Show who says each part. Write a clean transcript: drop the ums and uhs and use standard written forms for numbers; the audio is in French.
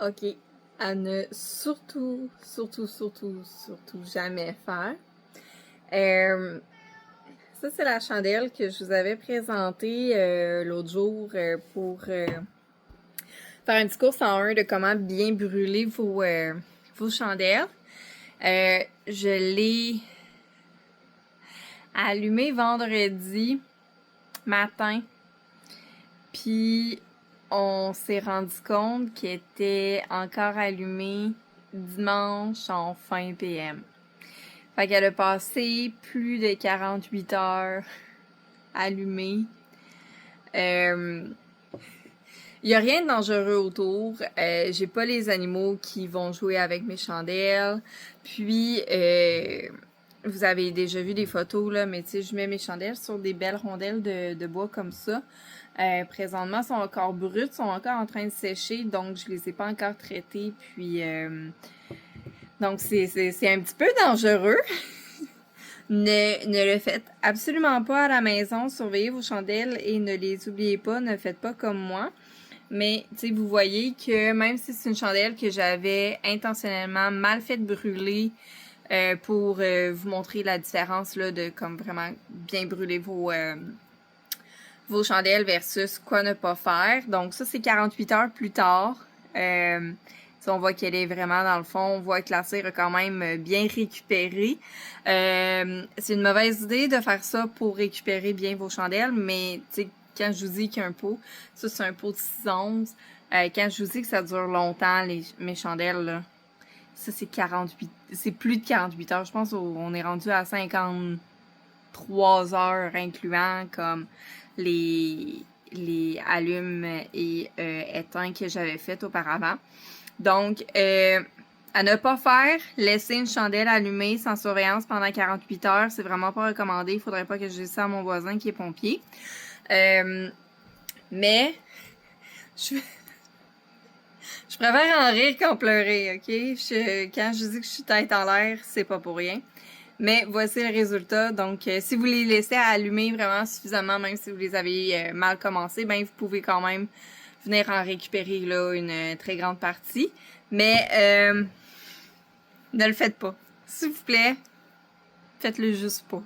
Speaker 1: OK. À ne surtout jamais faire. Ça, c'est la chandelle que je vous avais présentée l'autre jour pour faire un petit cours 101 de comment bien brûler vos chandelles. Je l'ai allumée vendredi matin, puis on s'est rendu compte qu'elle était encore allumée dimanche en fin PM. Fait qu'elle a passé plus de 48 heures allumée. Il y a rien de dangereux autour. J'ai pas les animaux qui vont jouer avec mes chandelles. Puis, vous avez déjà vu des photos, là, mais tu sais, je mets mes chandelles sur des belles rondelles de bois comme ça. Présentement, elles sont encore brutes, sont encore en train de sécher, donc je les ai pas encore traitées. Puis, donc c'est un petit peu dangereux. Ne le faites absolument pas à la maison. Surveillez vos chandelles et ne les oubliez pas. Ne faites pas comme moi. Mais, tu sais, vous voyez que même si c'est une chandelle que j'avais intentionnellement mal fait brûler pour vous montrer la différence là de comme vraiment bien brûler vos chandelles versus quoi ne pas faire. Donc ça, c'est 48 heures plus tard. On voit qu'elle est vraiment dans le fond. On voit que la cire a quand même bien récupéré. C'est une mauvaise idée de faire ça pour récupérer bien vos chandelles, mais tu sais, quand je vous dis qu'il y a un pot, ça c'est un pot de 6 onces. Quand je vous dis que ça dure longtemps, mes chandelles, là, ça c'est 48, c'est plus de 48 heures. Je pense qu'on est rendu à 53 heures incluant comme les allumes et éteints que j'avais fait auparavant. Donc, à ne pas faire, laisser une chandelle allumée sans surveillance pendant 48 heures, c'est vraiment pas recommandé. Il faudrait pas que je dise ça à mon voisin qui est pompier. Mais, je préfère en rire qu'en pleurer, OK? Quand je dis que je suis tête en l'air, c'est pas pour rien. Mais voici le résultat. Donc, si vous les laissez allumer vraiment suffisamment, même si vous les avez mal commencé, ben vous pouvez quand même venir en récupérer là une très grande partie. Mais ne le faites pas. S'il vous plaît, faites-le juste pas.